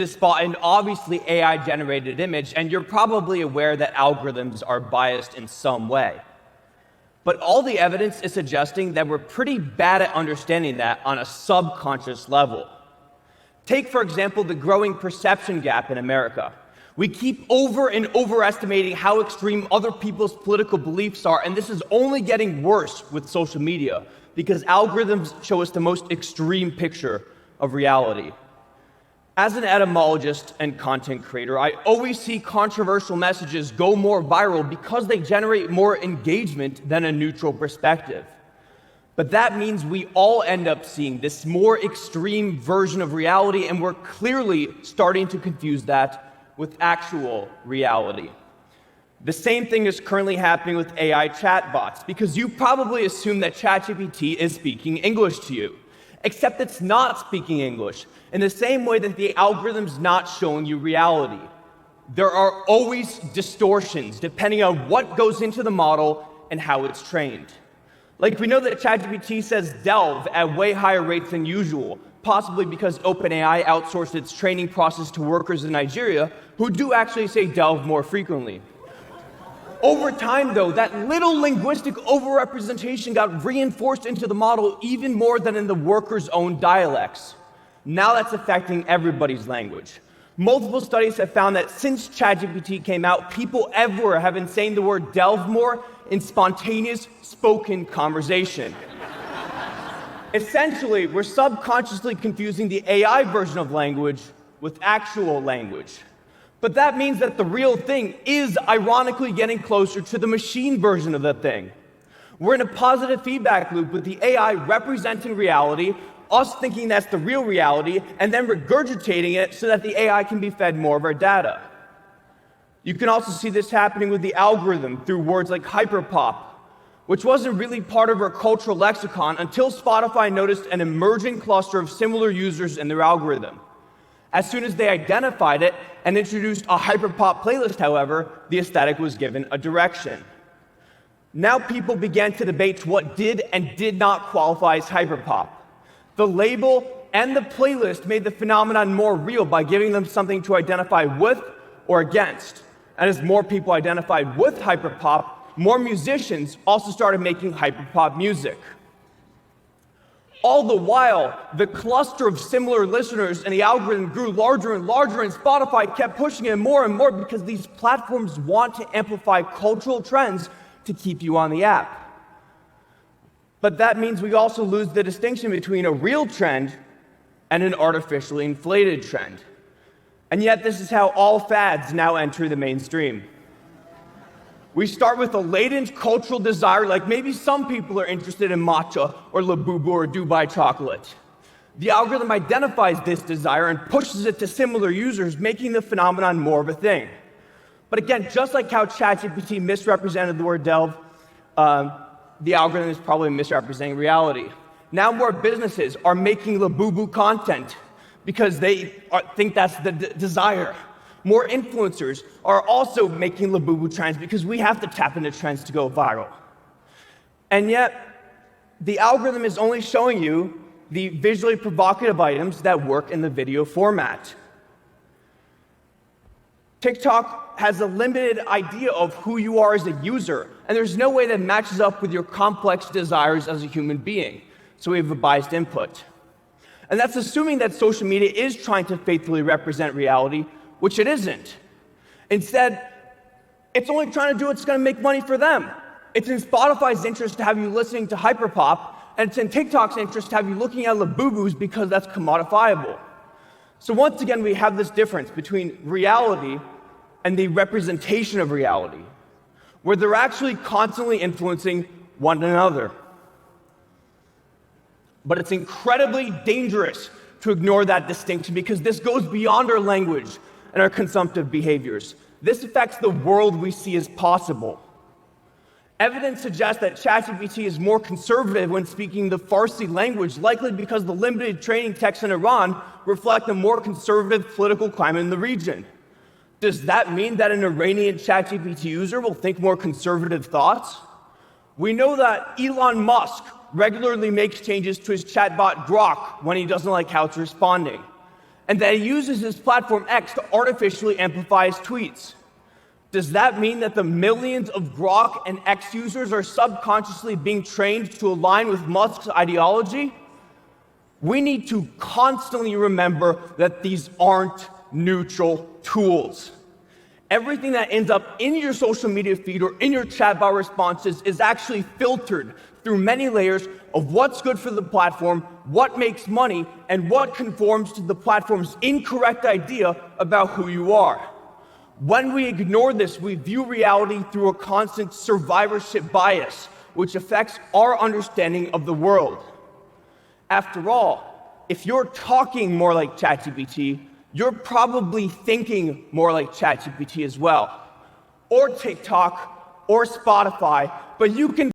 To spot an obviously AI-generated image, and you're probably aware that algorithms are biased in some way. But all the evidence is suggesting that we're pretty bad at understanding that on a subconscious level. Take, for example, the growing perception gap in America. We keep over and overestimating how extreme other people's political beliefs are, and this is only getting worse with social media because algorithms show us the most extreme picture of reality. As an etymologist and content creator, I always see controversial messages go more viral because they generate more engagement than a neutral perspective. But that means we all end up seeing this more extreme version of reality, and we're clearly starting to confuse that with actual reality. The same thing is currently happening with AI chatbots, because you probably assume that ChatGPT is speaking English to you, except it's not speaking English, in the same way that the algorithm's not showing you reality. There are always distortions depending on what goes into the model and how it's trained. Like, we know that ChatGPT says delve at way higher rates than usual, possibly because OpenAI outsourced its training process to workers in Nigeria who do actually say delve more frequently. Over time, though, that little linguistic overrepresentation got reinforced into the model even more than in the workers' own dialects. Now that's affecting everybody's language. Multiple studies have found that since ChatGPT came out, people everywhere have been saying the word delve more in spontaneous spoken conversation. Essentially, we're subconsciously confusing the AI version of language with actual language. But that means that the real thing is ironically getting closer to the machine version of the thing. We're in a positive feedback loop with the AI representing reality, us thinking that's the real reality, and then regurgitating it so that the AI can be fed more of our data. You can also see this happening with the algorithm through words like hyperpop, which wasn't really part of our cultural lexicon until Spotify noticed an emerging cluster of similar users in their algorithm. As soon as they identified it and introduced a hyperpop playlist, however, the aesthetic was given a direction. Now people began to debate what did and did not qualify as hyperpop. The label and the playlist made the phenomenon more real by giving them something to identify with or against. And as more people identified with hyperpop, more musicians also started making hyperpop music. All the while, the cluster of similar listeners and the algorithm grew larger and larger, and Spotify kept pushing it more and more because these platforms want to amplify cultural trends to keep you on the app. But that means we also lose the distinction between a real trend and an artificially inflated trend. And yet this is how all fads now enter the mainstream. We start with a latent cultural desire, like maybe some people are interested in matcha or labubu or Dubai chocolate. The algorithm identifies this desire and pushes it to similar users, making the phenomenon more of a thing. But again, just like how ChatGPT misrepresented the word delve, the algorithm is probably misrepresenting reality. Now more businesses are making labubu content because they think that's the desire. More influencers are also making labubu trends because we have to tap into trends to go viral. And yet, the algorithm is only showing you the visually provocative items that work in the video format. TikTok has a limited idea of who you are as a user, and there's no way that matches up with your complex desires as a human being, so we have a biased input. And that's assuming that social media is trying to faithfully represent reality, which it isn't. Instead, it's only trying to do what's going to make money for them. It's in Spotify's interest to have you listening to hyperpop, and it's in TikTok's interest to have you looking at labubus because that's commodifiable. So once again, we have this difference between reality and the representation of reality, where they're actually constantly influencing one another. But it's incredibly dangerous to ignore that distinction because this goes beyond our language and our consumptive behaviors. This affects the world we see as possible. Evidence suggests that ChatGPT is more conservative when speaking the Farsi language, likely because the limited training texts in Iran reflect a more conservative political climate in the region. Does that mean that an Iranian ChatGPT user will think more conservative thoughts? We know that Elon Musk regularly makes changes to his chatbot Grok when he doesn't like how it's responding. and that he uses his platform X to artificially amplify his tweets. Does that mean that the millions of Grok and X users are subconsciously being trained to align with Musk's ideology? We need to constantly remember that these aren't neutral tools. Everything that ends up in your social media feed or in your chatbot responses is actually filtered through many layers of what's good for the platform, what makes money, and what conforms to the platform's incorrect idea about who you are. When we ignore this, we view reality through a constant survivorship bias, which affects our understanding of the world. After all, if you're talking more like ChatGPT, you're probably thinking more like ChatGPT as well, or TikTok, or Spotify, but you can